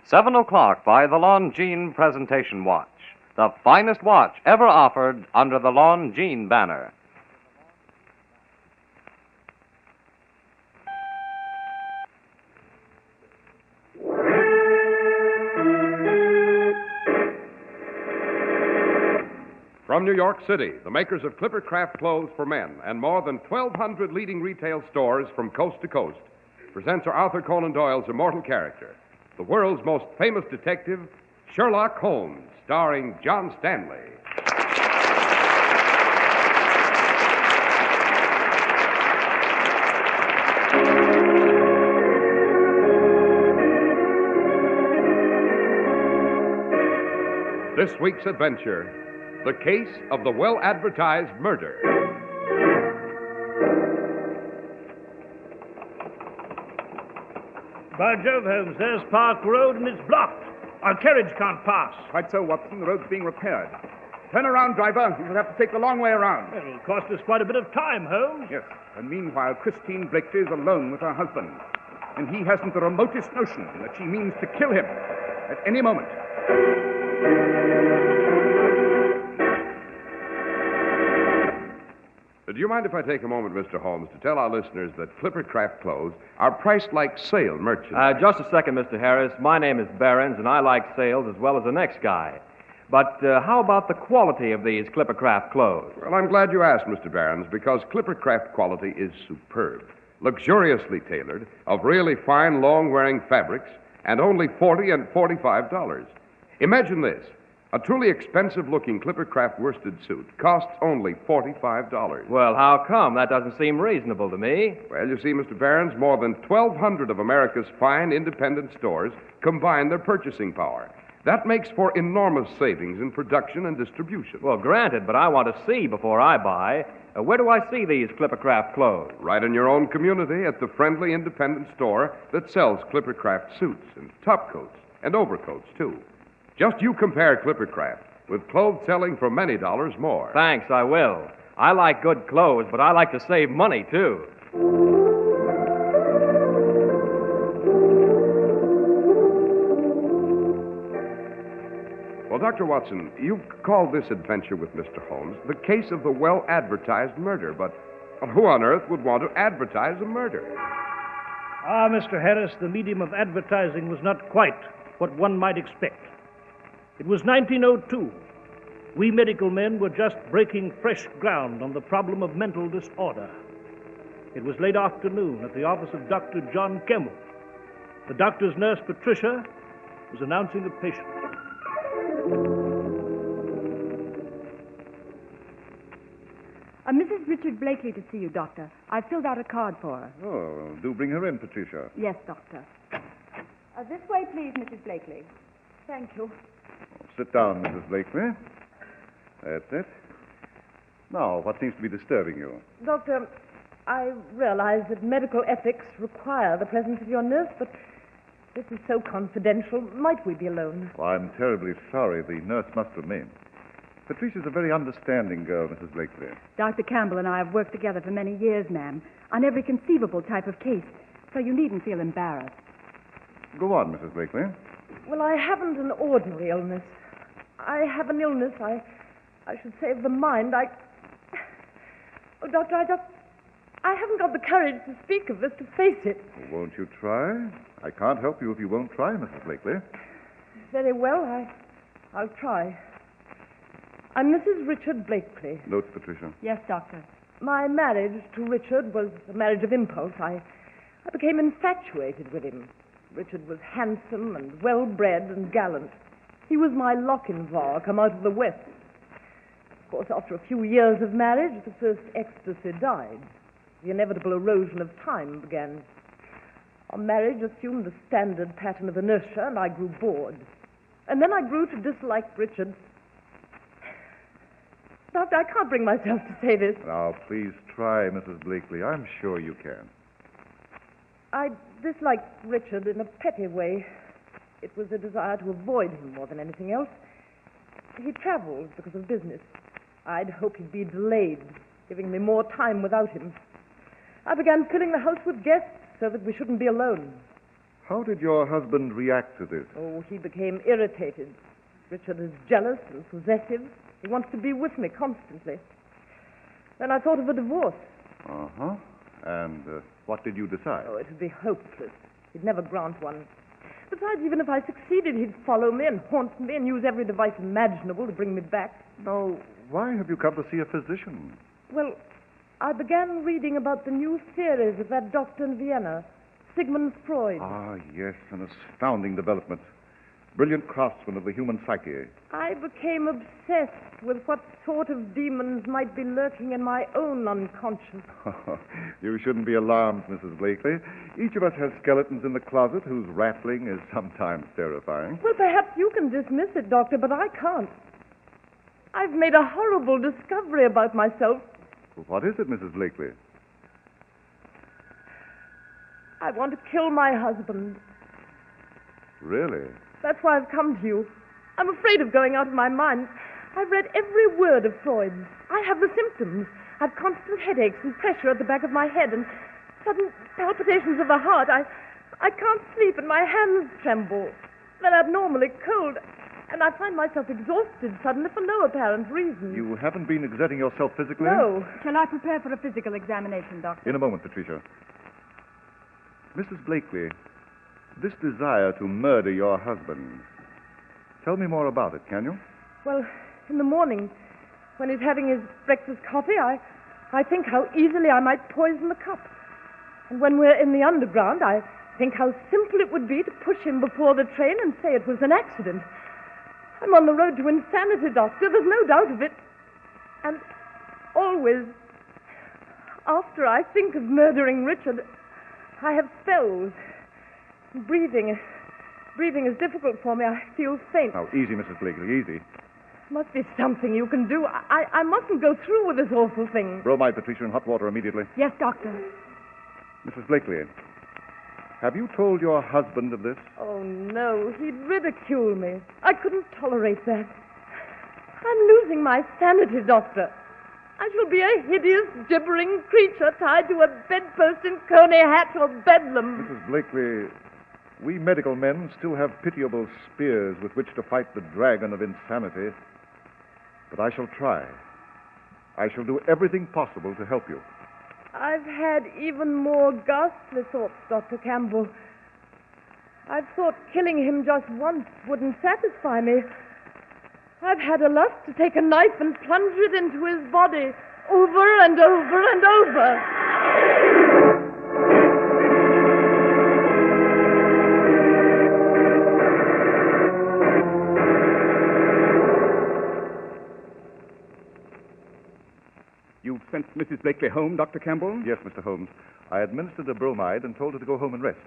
7 o'clock by the Longines Presentation Watch. The finest watch ever offered under the Longines banner. From New York City, the makers of Clipper Craft clothes for men and more than 1,200 leading retail stores from coast to coast presents Arthur Conan Doyle's immortal character, the world's most famous detective, Sherlock Holmes, starring John Stanley. This week's adventure, the case of the Well-Advertised murder. By Jove, Holmes, there's Park Road and it's blocked. Our carriage can't pass. Quite so, Watson. The road's being repaired. Turn around, driver. You will have to take the long way around. It'll cost us quite a bit of time, Holmes. Yes, and meanwhile, Christine Blakely is alone with her husband. And he hasn't the remotest notion that she means to kill him at any moment. Do you mind if I take a moment, Mr. Holmes, to tell our listeners that Clipper Craft clothes are priced like sale merchandise? Just a second, Mr. Harris. My name is Behrens, and I like sales as well as the next guy. But how about the quality of these Clipper Craft clothes? Well, I'm glad you asked, Mr. Behrens, because Clipper Craft quality is superb. Luxuriously tailored, of really fine, long-wearing fabrics, and only $40 and $45. Imagine this. A truly expensive-looking Clipper Craft worsted suit costs only $45. Well, how come? That doesn't seem reasonable to me. Well, you see, Mr. Behrens, more than 1,200 of America's fine independent stores combine their purchasing power. That makes for enormous savings in production and distribution. Well, granted, but I want to see before I buy. Where do I see these Clipper Craft clothes? Right in your own community at the friendly independent store that sells Clipper Craft suits and topcoats and overcoats, too. Just you compare Clipper Craft with clothes selling for many dollars more. Thanks, I will. I like good clothes, but I like to save money, too. Well, Dr. Watson, you've called this adventure with Mr. Holmes the case of the well-advertised murder, but who on earth would want to advertise a murder? Ah, Mr. Harris, the medium of advertising was not quite what one might expect. It was 1902. We medical men were just breaking fresh ground on the problem of mental disorder. It was late afternoon at the office of Dr. John Kemmel. The doctor's nurse, Patricia, was announcing a patient. Mrs. Richard Blakely to see you, Doctor. I filled out a card for her. Oh, do bring her in, Patricia. Yes, Doctor. This way, please, Mrs. Blakely. Thank you. Sit down, Mrs. Blakely. That's it. Now, what seems to be disturbing you? Doctor, I realize that medical ethics require the presence of your nurse, but this is so confidential. Might we be alone? Well, I'm terribly sorry. The nurse must remain. Patricia's a very understanding girl, Mrs. Blakely. Dr. Campbell and I have worked together for many years, ma'am, on every conceivable type of case, so you needn't feel embarrassed. Go on, Mrs. Blakely. Well, I haven't an ordinary illness. I have an illness, I should say, of the mind. Oh, Doctor, I haven't got the courage to speak of this, to face it. Well, won't you try? I can't help you if you won't try, Mrs. Blakely. Very well, I'll try. I'm Mrs. Richard Blakely. Notes, Patricia. Yes, Doctor. My marriage to Richard was a marriage of impulse. I became infatuated with him. Richard was handsome and well-bred and gallant. He was my Lochinvar come out of the West. Of course, after a few years of marriage, the first ecstasy died. The inevitable erosion of time began. Our marriage assumed the standard pattern of inertia, and I grew bored. And then I grew to dislike Richard. Doctor, I can't bring myself to say this. Now, please try, Mrs. Blakely. I'm sure you can. I disliked Richard in a petty way. It was a desire to avoid him more than anything else. He traveled because of business. I'd hoped he'd be delayed, giving me more time without him. I began filling the house with guests so that we shouldn't be alone. How did your husband react to this? Oh, he became irritated. Richard is jealous and possessive. He wants to be with me constantly. Then I thought of a divorce. Uh-huh. And what did you decide? Oh, it would be hopeless. He'd never grant one. Besides, even if I succeeded, he'd follow me and haunt me and use every device imaginable to bring me back. Now, why have you come to see a physician? Well, I began reading about the new theories of that doctor in Vienna, Sigmund Freud. Ah, yes, an astounding development. Brilliant craftsman of the human psyche. I became obsessed with what sort of demons might be lurking in my own unconscious. You shouldn't be alarmed, Mrs. Blakely. Each of us has skeletons in the closet whose rattling is sometimes terrifying. Well, perhaps you can dismiss it, Doctor, but I can't. I've made a horrible discovery about myself. What is it, Mrs. Blakely? I want to kill my husband. Really? That's why I've come to you. I'm afraid of going out of my mind. I've read every word of Freud's. I have the symptoms. I've constant headaches and pressure at the back of my head and sudden palpitations of the heart. I can't sleep and my hands tremble. They're abnormally cold. And I find myself exhausted suddenly for no apparent reason. You haven't been exerting yourself physically? No. Shall I prepare for a physical examination, Doctor? In a moment, Patricia. Mrs. Blakely, this desire to murder your husband, tell me more about it, can you? Well, in the morning, when he's having his breakfast coffee, I think how easily I might poison the cup. And when we're in the underground, I think how simple it would be to push him before the train and say it was an accident. I'm on the road to insanity, Doctor. There's no doubt of it. And always, after I think of murdering Richard, I have spells. Breathing is difficult for me. I feel faint. Now, easy, Mrs. Blakely, easy. Must be something you can do. I mustn't go through with this awful thing. Bromide, Patricia, in hot water immediately. Yes, Doctor. Mrs. Blakely, have you told your husband of this? Oh, no. He'd ridicule me. I couldn't tolerate that. I'm losing my sanity, Doctor. I shall be a hideous, gibbering creature tied to a bedpost in Coney Hatch or Bedlam. Mrs. Blakely, we medical men still have pitiable spears with which to fight the dragon of insanity. But I shall try. I shall do everything possible to help you. I've had even more ghastly thoughts, Dr. Campbell. I've thought killing him just once wouldn't satisfy me. I've had a lust to take a knife and plunge it into his body over and over and over. You've sent Mrs. Blakely home, Dr. Campbell? Yes, Mr. Holmes. I administered a bromide and told her to go home and rest.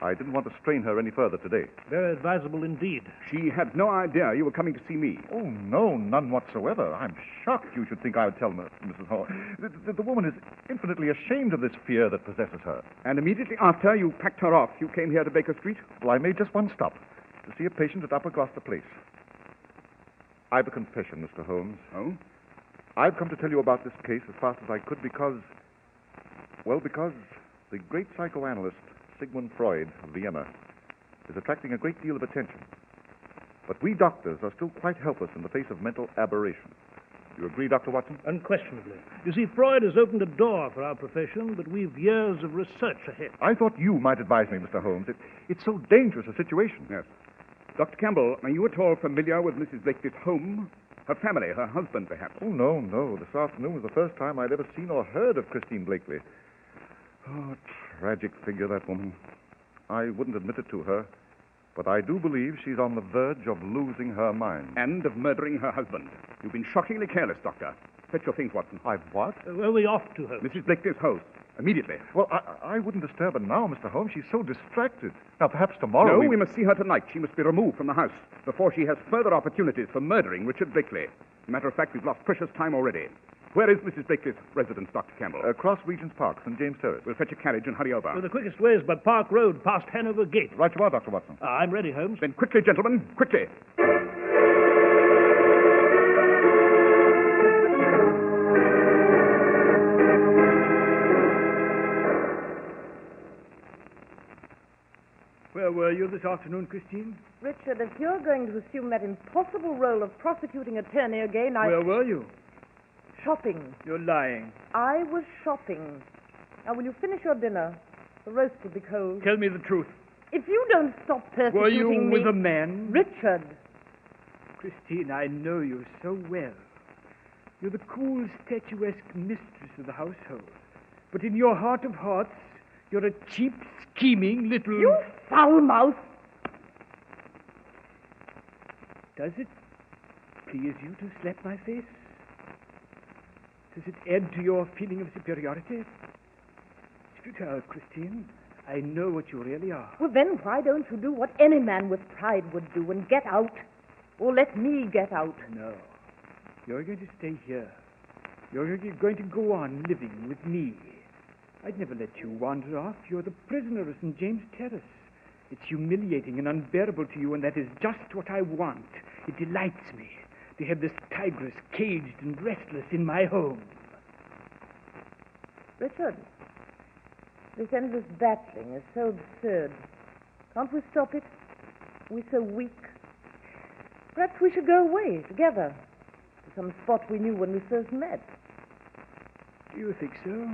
I didn't want to strain her any further today. Very advisable indeed. She had no idea you were coming to see me. Oh, no, none whatsoever. I'm shocked you should think I would tell Mrs. Holmes. The woman is infinitely ashamed of this fear that possesses her. And immediately after you packed her off, you came here to Baker Street? Well, I made just one stop to see a patient at Upper Gloucester Place. I've a confession, Mr. Holmes. Oh? I've come to tell you about this case as fast as I could because the great psychoanalyst Sigmund Freud of Vienna is attracting a great deal of attention. But we doctors are still quite helpless in the face of mental aberration. You agree, Dr. Watson? Unquestionably. You see, Freud has opened a door for our profession, but we've years of research ahead. I thought you might advise me, Mr. Holmes. It's so dangerous a situation. Yes. Dr. Campbell, are you at all familiar with Mrs. Blakely's home? Her family, her husband, perhaps? Oh, no. This afternoon was the first time I'd ever seen or heard of Christine Blakely. Oh, tragic figure, that woman. I wouldn't admit it to her, but I do believe she's on the verge of losing her mind. And of murdering her husband. You've been shockingly careless, Doctor. Fetch your things, Watson. I've what? Where are we off to her? Mrs. Blakely's house. Immediately. Well, I wouldn't disturb her now, Mr. Holmes. She's so distracted. Now, perhaps tomorrow No, we must see her tonight. She must be removed from the house before she has further opportunities for murdering Richard Blakely. As a matter of fact, we've lost precious time already. Where is Mrs. Blakely's residence, Dr. Campbell? Across Regent's Park, St. James Terrace. We'll fetch a carriage and hurry over. Well, the quickest way is by Park Road, past Hanover Gate. Right you are, Dr. Watson. I'm ready, Holmes. Then quickly, gentlemen, quickly. Where were you this afternoon, Christine? Richard, if you're going to assume that impossible role of prosecuting attorney again, Where were you? Shopping. You're lying. I was shopping. Now, will you finish your dinner? The roast will be cold. Tell me the truth. If you don't stop persecuting Were you me... with a man? Richard. Christine, I know you so well. You're the cool, statuesque mistress of the household. But in your heart of hearts, you're a cheap, scheming little... You foul mouth! Does it please you to slap my face? Does it add to your feeling of superiority? Spit out, Christine. I know what you really are. Well, then why don't you do what any man with pride would do and get out? Or let me get out? No. You're going to stay here. You're going to go on living with me. I'd never let you wander off. You're the prisoner of St. James Terrace. It's humiliating and unbearable to you, and that is just what I want. It delights me to have this tigress caged and restless in my home. Richard, this endless battling is so absurd. Can't we stop it? We're so weak. Perhaps we should go away together to some spot we knew when we first met. Do you think so?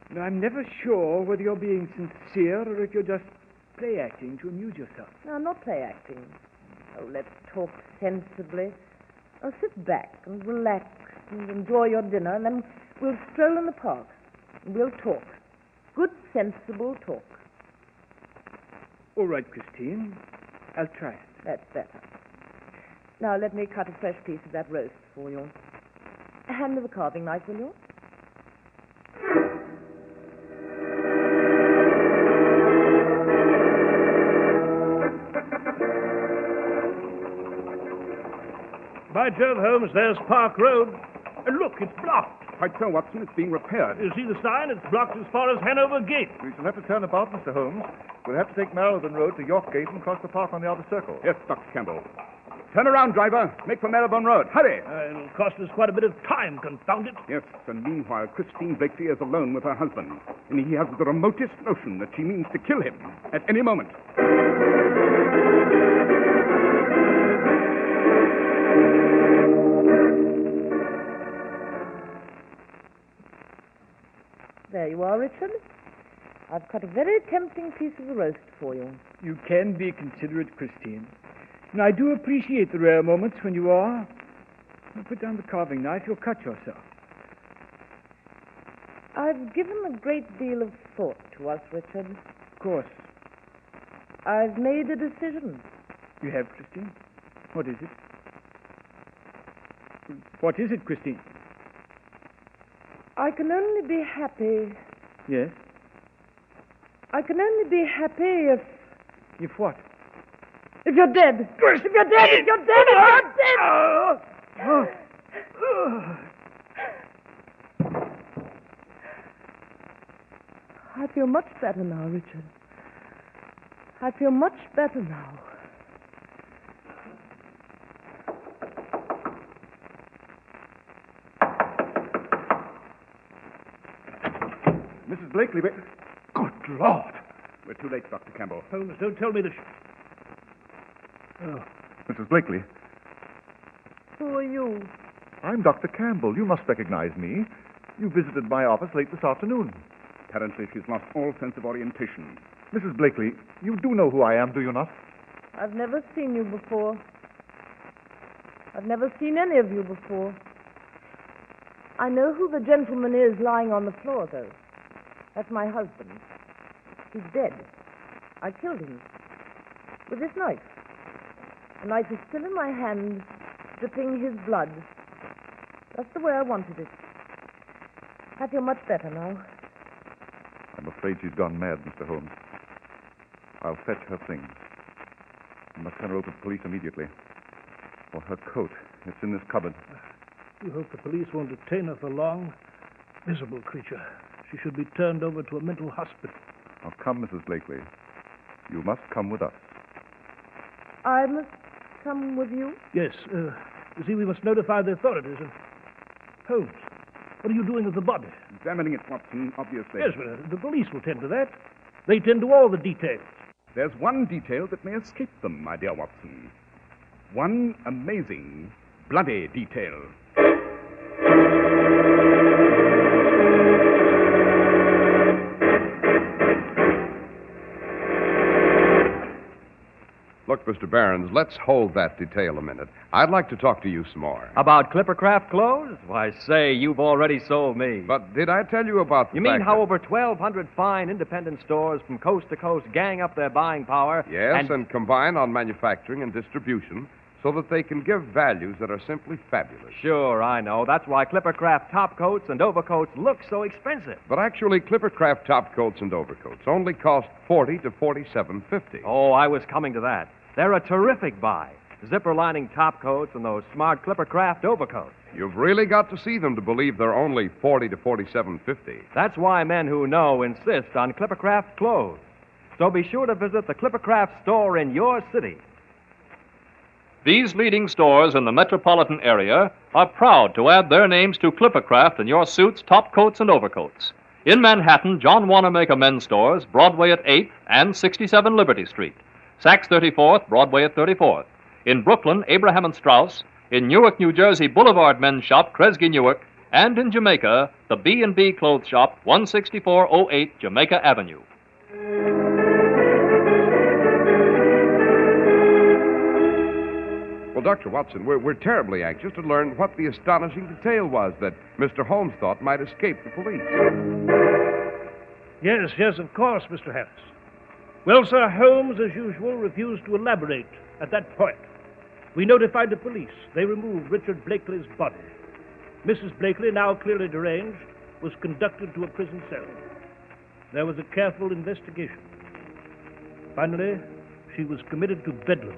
No, I'm never sure whether you're being sincere or if you're just play-acting to amuse yourself. No, I'm not play-acting. Oh, let's talk sensibly. Now, sit back and relax and enjoy your dinner, and then we'll stroll in the park and we'll talk. Good, sensible talk. All right, Christine. I'll try it. That's better. Now, let me cut a fresh piece of that roast for you. Hand me the carving knife, will you? By Jove, Holmes, there's Park Road. And look, it's blocked. Quite so, Watson. It's being repaired. You see the sign? It's blocked as far as Hanover Gate. We shall have to turn about, Mr. Holmes. We'll have to take Marylebone Road to York Gate and cross the park on the outer circle. Yes, Dr. Campbell. Turn around, driver. Make for Marylebone Road. Hurry! It'll cost us quite a bit of time, confound it. Yes, and meanwhile, Christine Blakely is alone with her husband, and he has the remotest notion that she means to kill him at any moment. There you are, Richard. I've cut a very tempting piece of the roast for you. You can be considerate, Christine. And I do appreciate the rare moments when you are. Now put down the carving knife. You'll cut yourself. I've given a great deal of thought to us, Richard. Of course. I've made a decision. You have, Christine? What is it? What is it, Christine? I can only be happy. Yes? I can only be happy if... If what? If you're dead. If you're dead, if you're dead, if you're dead! I feel much better now, Richard. I feel much better now. Mrs. Blakely, good Lord! We're too late, Dr. Campbell. Holmes, don't tell me this. Oh. Mrs. Blakely. Who are you? I'm Dr. Campbell. You must recognize me. You visited my office late this afternoon. Apparently, she's lost all sense of orientation. Mrs. Blakely, you do know who I am, do you not? I've never seen you before. I've never seen any of you before. I know who the gentleman is lying on the floor, though. That's my husband. He's dead. I killed him. With this knife. The knife is still in my hand, dripping his blood. Just the way I wanted it. I feel much better now. I'm afraid she's gone mad, Mr. Holmes. I'll fetch her things. I must turn her over to the police immediately. For her coat. It's in this cupboard. We hope the police won't detain her for long. Miserable creature. She should be turned over to a mental hospital. Now, come, Mrs. Blakely. You must come with us. I must come with you? Yes. You see, we must notify the authorities. And Holmes, what are you doing with the body? Examining it, Watson, obviously. Yes, the police will tend to that. They tend to all the details. there's one detail that may escape them, my dear Watson. One amazing, bloody detail. Look, Mr. Barons, let's hold that detail a minute. I'd like to talk to you some more. About Clippercraft clothes? Why, say, you've already sold me. But did I tell you about the You mean fact how that- over 1,200 fine independent stores from coast to coast gang up their buying power? Yes, and combine on manufacturing and distribution so that they can give values that are simply fabulous. Sure, I know. That's why Clippercraft top coats and overcoats look so expensive. But actually, Clippercraft top coats and overcoats only cost $40 to $47.50. Oh, I was coming to that. They're a terrific buy. Zipper lining top coats and those smart Clippercraft overcoats. You've really got to see them to believe they're only $40 to $47.50. That's why men who know insist on Clippercraft clothes. So be sure to visit the Clippercraft store in your city. These leading stores in the metropolitan area are proud to add their names to Clippercraft in your suits, top coats, and overcoats. In Manhattan, John Wanamaker Men's Stores, Broadway at 8th and 67 Liberty Street. Saks 34th, Broadway at 34th. In Brooklyn, Abraham and Strauss. In Newark, New Jersey, Boulevard Men's Shop, Kresge Newark. And in Jamaica, the B&B Clothes Shop, 16408 Jamaica Avenue. Well, Dr. Watson, we're terribly anxious to learn what the astonishing detail was that Mr. Holmes thought might escape the police. Yes, of course, Mr. Harris. Well, sir, Holmes, as usual, refused to elaborate at that point. We notified the police. They removed Richard Blakely's body. Mrs. Blakely, now clearly deranged, was conducted to a prison cell. There was a careful investigation. Finally, she was committed to Bedlam,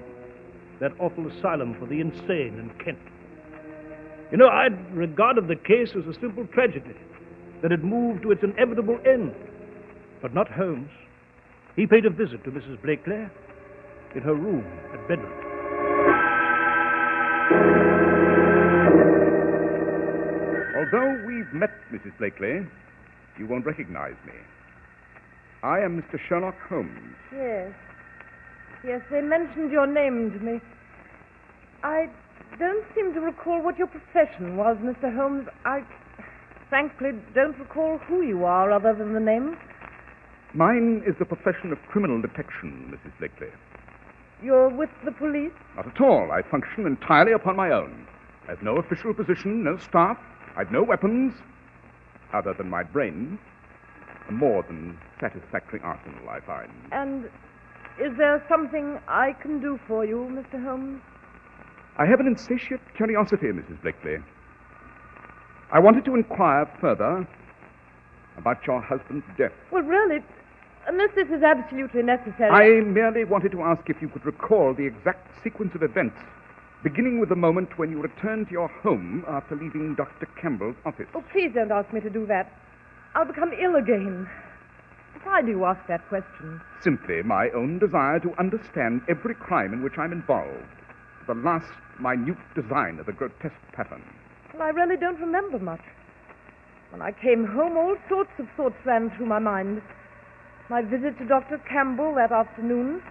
that awful asylum for the insane in Kent. You know, I'd regarded the case as a simple tragedy that had moved to its inevitable end. But not Holmes. He paid a visit to Mrs. Blakely in her room at Bedlam. Although we've met, Mrs. Blakely, you won't recognize me. I am Mr. Sherlock Holmes. Yes, they mentioned your name to me. I don't seem to recall what your profession was, Mr. Holmes. I frankly don't recall who you are other than the name. Mine is the profession of criminal detection, Mrs. Blakely. You're with the police? Not at all. I function entirely upon my own. I've no official position, no staff. I've no weapons, other than my brain. A more than satisfactory arsenal, I find. And is there something I can do for you, Mr. Holmes? I have an insatiate curiosity, Mrs. Blakely. I wanted to inquire further about your husband's death. Well, really, unless this is absolutely necessary. I merely wanted to ask if you could recall the exact sequence of events, beginning with the moment when you returned to your home after leaving Dr. Campbell's office. Oh, please don't ask me to do that. I'll become ill again. Why do you ask that question? Simply my own desire to understand every crime in which I'm involved. The last minute design of the grotesque pattern. Well, I really don't remember much. When I came home, all sorts of thoughts ran through my mind. My visit to Dr. Campbell that afternoon,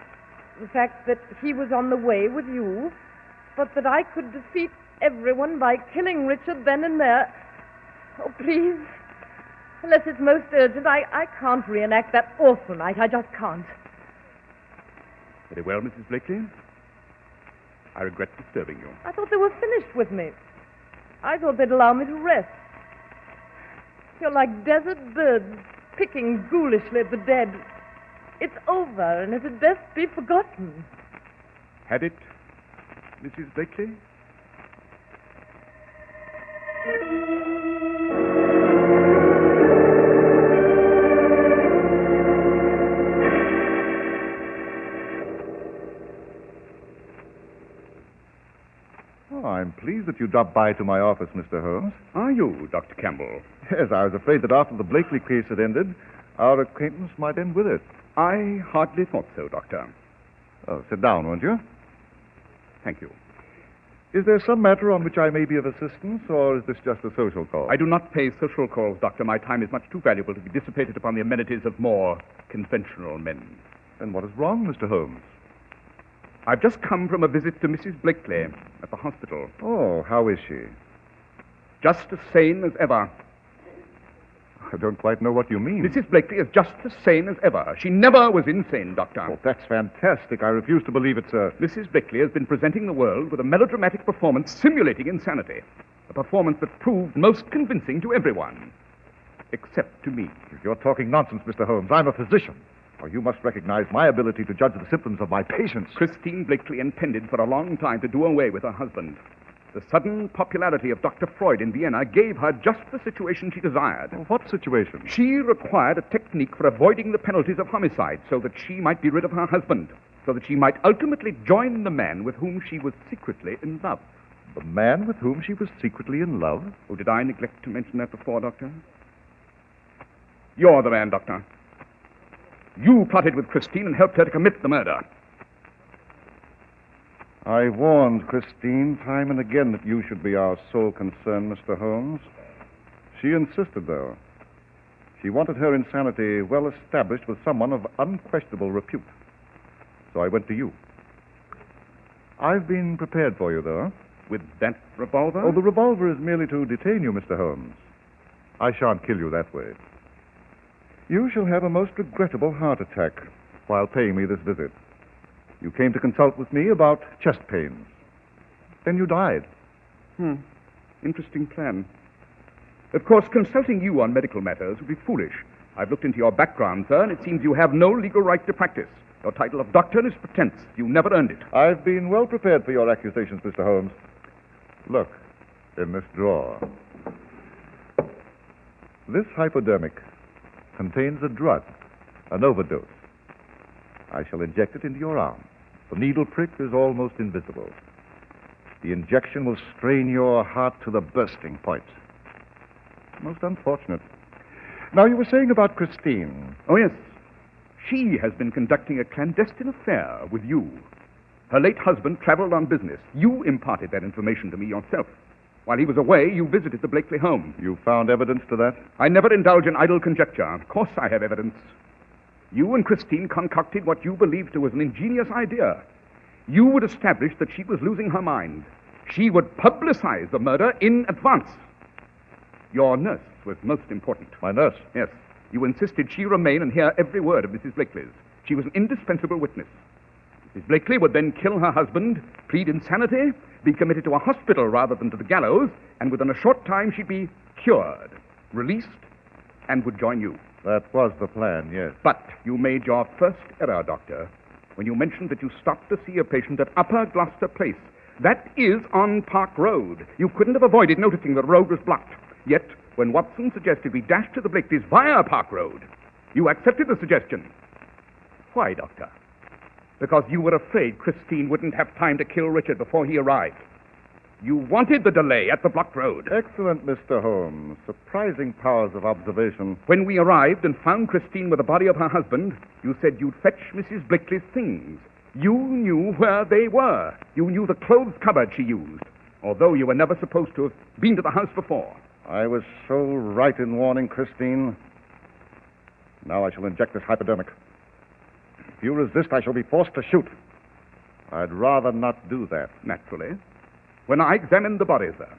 the fact that he was on the way with you, but that I could defeat everyone by killing Richard then and there. Oh, please, unless it's most urgent, I can't reenact that awful night. I just can't. Very well, Mrs. Blakely. I regret disturbing you. I thought they were finished with me. I thought they'd allow me to rest. You're like desert birds picking ghoulishly at the dead. It's over, and it had best be forgotten. Had it, Mrs. Blakely? Oh, I'm pleased that you dropped by to my office, Mr. Holmes. Are you, Dr. Campbell? Yes, I was afraid that after the Blakely case had ended, our acquaintance might end with it. I hardly thought so, Doctor. Oh, sit down, won't you? Thank you. Is there some matter on which I may be of assistance, or is this just a social call? I do not pay social calls, Doctor. My time is much too valuable to be dissipated upon the amenities of more conventional men. Then what is wrong, Mr. Holmes? I've just come from a visit to Mrs. Blakely at the hospital. Oh, how is she? Just as sane as ever. I don't quite know what you mean. Mrs. Blakely is just as sane as ever. She never was insane, Doctor. Oh, that's fantastic. I refuse to believe it, sir. Mrs. Blakely has been presenting the world with a melodramatic performance simulating insanity. A performance that proved most convincing to everyone. Except to me. You're talking nonsense, Mr. Holmes. I'm a physician. Or you must recognize my ability to judge the symptoms of my patients. Christine Blakely intended for a long time to do away with her husband. The sudden popularity of Dr. Freud in Vienna gave her just the situation she desired. What situation? She required a technique for avoiding the penalties of homicide so that she might be rid of her husband, so that she might ultimately join the man with whom she was secretly in love. The man with whom she was secretly in love? Oh, did I neglect to mention that before, Doctor? You're the man, Doctor. You plotted with Christine and helped her to commit the murder. I warned Christine time and again that you should be our sole concern, Mr. Holmes. She insisted, though. She wanted her insanity well established with someone of unquestionable repute. So I went to you. I've been prepared for you, though. With that revolver? Oh, the revolver is merely to detain you, Mr. Holmes. I shan't kill you that way. You shall have a most regrettable heart attack while paying me this visit. You came to consult with me about chest pains. Then you died. Interesting plan. Of course, consulting you on medical matters would be foolish. I've looked into your background, sir, and it seems you have no legal right to practice. Your title of doctor is pretense. You never earned it. I've been well prepared for your accusations, Mr. Holmes. Look, in this drawer. This hypodermic contains a drug, an overdose. I shall inject it into your arm. The needle prick is almost invisible. The injection will strain your heart to the bursting point. Most unfortunate. Now, you were saying about Christine. Oh, yes. She has been conducting a clandestine affair with you. Her late husband traveled on business. You imparted that information to me yourself. While he was away, you visited the Blakely home. You found evidence to that? I never indulge in idle conjecture. Of course I have evidence. You and Christine concocted what you believed was an ingenious idea. You would establish that she was losing her mind. She would publicize the murder in advance. Your nurse was most important. My nurse? Yes. You insisted she remain and hear every word of Mrs. Blakely's. She was an indispensable witness. Mrs. Blakely would then kill her husband, plead insanity, be committed to a hospital rather than to the gallows, and within a short time she'd be cured, released, and would join you. That was the plan, yes. But you made your first error, Doctor, when you mentioned that you stopped to see a patient at Upper Gloucester Place. That is on Park Road. You couldn't have avoided noticing the road was blocked. Yet, when Watson suggested we dash to the Blakely's via Park Road, you accepted the suggestion. Why, Doctor? Because you were afraid Christine wouldn't have time to kill Richard before he arrived. You wanted the delay at the blocked road. Excellent, Mr. Holmes. Surprising powers of observation. When we arrived and found Christine with the body of her husband, you said you'd fetch Mrs. Blakely's things. You knew where they were. You knew the clothes cupboard she used, although you were never supposed to have been to the house before. I was so right in warning Christine. Now I shall inject this hypodermic. If you resist, I shall be forced to shoot. I'd rather not do that. Naturally. When I examined the body, sir,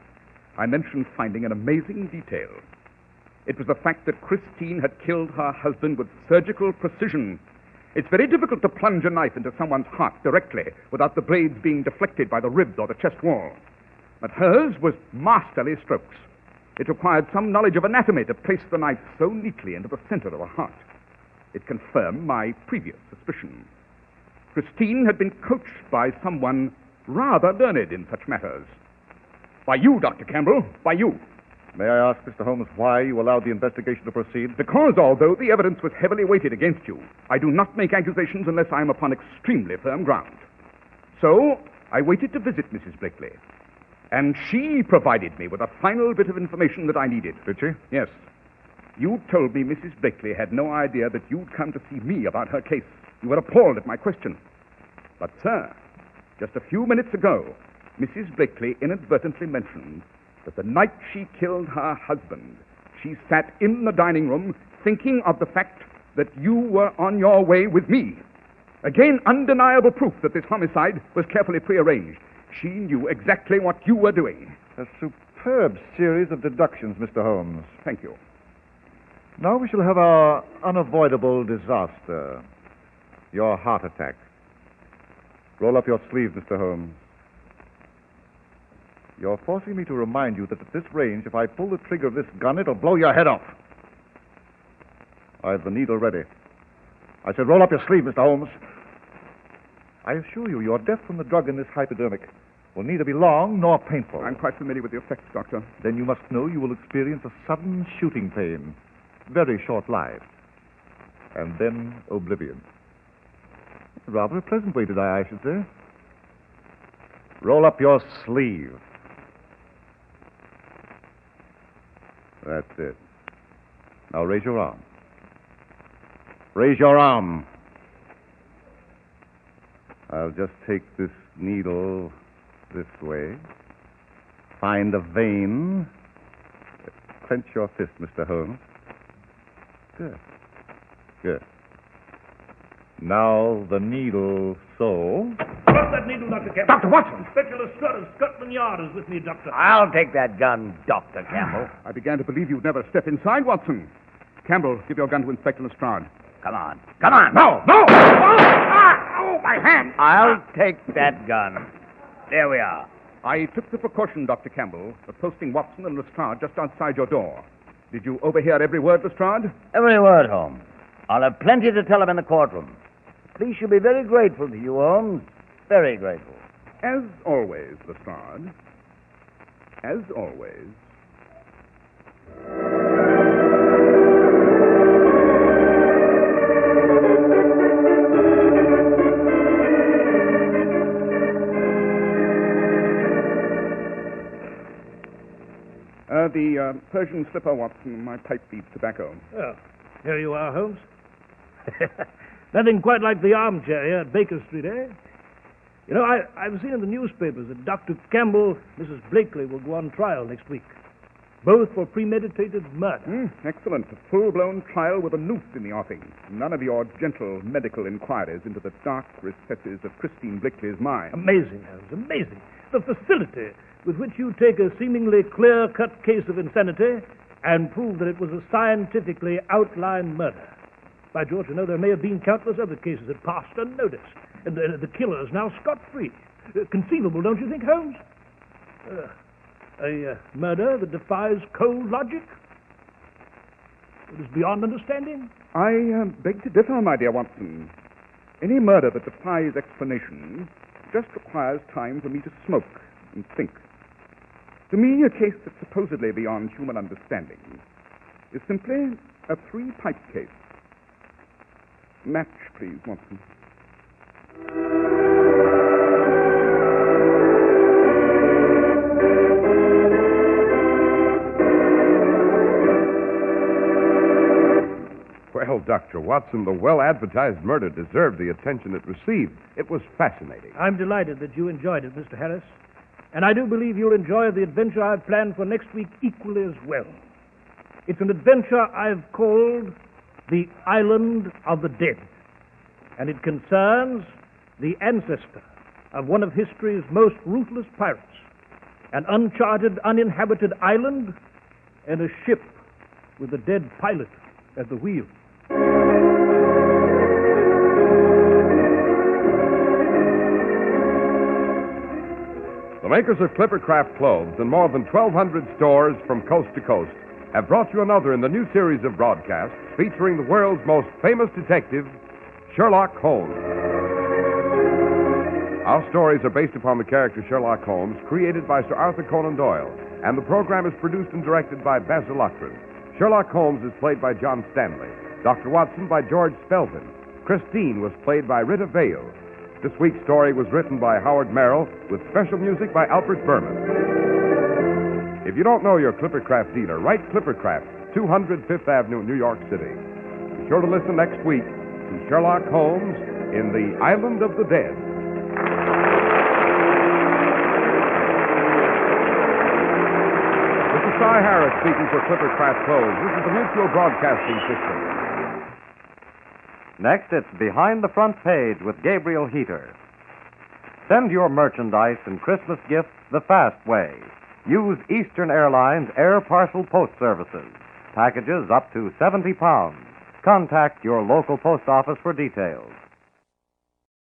I mentioned finding an amazing detail. It was the fact that Christine had killed her husband with surgical precision. It's very difficult to plunge a knife into someone's heart directly without the blades being deflected by the ribs or the chest wall. But hers was masterly strokes. It required some knowledge of anatomy to place the knife so neatly into the center of the heart. It confirmed my previous suspicion. Christine had been coached by someone rather learned in such matters. By you, Dr. Campbell, by you. May I ask, Mr. Holmes, why you allowed the investigation to proceed? Because although the evidence was heavily weighted against you, I do not make accusations unless I am upon extremely firm ground. So, I waited to visit Mrs. Blakely, and she provided me with a final bit of information that I needed. Did she? Yes. You told me Mrs. Blakely had no idea that you'd come to see me about her case. You were appalled at my question. But, sir, just a few minutes ago, Mrs. Blakely inadvertently mentioned that the night she killed her husband, she sat in the dining room thinking of the fact that you were on your way with me. Again, undeniable proof that this homicide was carefully prearranged. She knew exactly what you were doing. A superb series of deductions, Mr. Holmes. Thank you. Now we shall have our unavoidable disaster. Your heart attack. Roll up your sleeve, Mr. Holmes. You're forcing me to remind you that at this range, if I pull the trigger of this gun, it'll blow your head off. I've the needle ready. I said roll up your sleeve, Mr. Holmes. I assure you, your death from the drug in this hypodermic will neither be long nor painful. I'm quite familiar with the effects, Doctor. Then you must know you will experience a sudden shooting pain, very short-lived, and then oblivion. Rather a pleasant way to die, I should say. Roll up your sleeve. That's it. Now raise your arm. Raise your arm. I'll just take this needle this way. Find a vein. Clench your fist, Mr. Holmes. Good. Good. Now the needle so. Drop that needle, Dr. Campbell. Dr. Watson! Inspector Lestrade of Scotland Yard is with me, Doctor. I'll take that gun, Dr. Campbell. I began to believe you'd never step inside, Watson. Campbell, give your gun to Inspector Lestrade. Come on. Come on. No! No! Oh, my hand! I'll take that gun. There we are. I took the precaution, Dr. Campbell, of posting Watson and Lestrade just outside your door. Did you overhear every word, Lestrade? Every word, Holmes. I'll have plenty to tell him in the courtroom. The police should be very grateful to you, Holmes. Very grateful. As always, Lestrade. As always. The Persian slipper, Watson. My pipe beats tobacco. Oh, here you are, Holmes. Nothing quite like the armchair here at Baker Street, eh? You know, I've seen in the newspapers that Dr. Campbell, Mrs. Blakely, will go on trial next week. Both for premeditated murder. Excellent. A full-blown trial with a noose in the offing. None of your gentle medical inquiries into the dark recesses of Christine Blakely's mind. Amazing, Holmes, amazing. The facility with which you take a seemingly clear-cut case of insanity and prove that it was a scientifically outlined murder. By George, you know, there may have been countless other cases that passed unnoticed, and the killer's now scot-free. Conceivable, don't you think, Holmes? A murder that defies cold logic? It is beyond understanding? I beg to differ, my dear Watson. Any murder that defies explanation just requires time for me to smoke and think. To me, a case that's supposedly beyond human understanding is simply a three-pipe case. Match, please, Watson. Well, Dr. Watson, the well-advertised murder deserved the attention it received. It was fascinating. I'm delighted that you enjoyed it, Mr. Harris. And I do believe you'll enjoy the adventure I've planned for next week equally as well. It's an adventure I've called The Island of the Dead. And it concerns the ancestor of one of history's most ruthless pirates, an uncharted, uninhabited island, and a ship with a dead pilot at the wheel. The makers of Clippercraft clothes and more than 1,200 stores from coast to coast have brought you another in the new series of broadcasts featuring the world's most famous detective, Sherlock Holmes. Our stories are based upon the character Sherlock Holmes, created by Sir Arthur Conan Doyle, and the program is produced and directed by Basil Lockran. Sherlock Holmes is played by John Stanley, Dr. Watson by George Spelton. Christine was played by Rita Vale. This week's story was written by Howard Merrill with special music by Albert Berman. If you don't know your Clippercraft dealer, write Clippercraft, 200 Fifth Avenue, New York City. Be sure to listen next week to Sherlock Holmes in the Island of the Dead. This is Cy Harris speaking for Clippercraft Clothes. This is the Mutual Broadcasting System. Next, it's Behind the Front Page with Gabriel Heater. Send your merchandise and Christmas gifts the fast way. Use Eastern Airlines Air Parcel Post Services. Packages up to 70 pounds. Contact your local post office for details.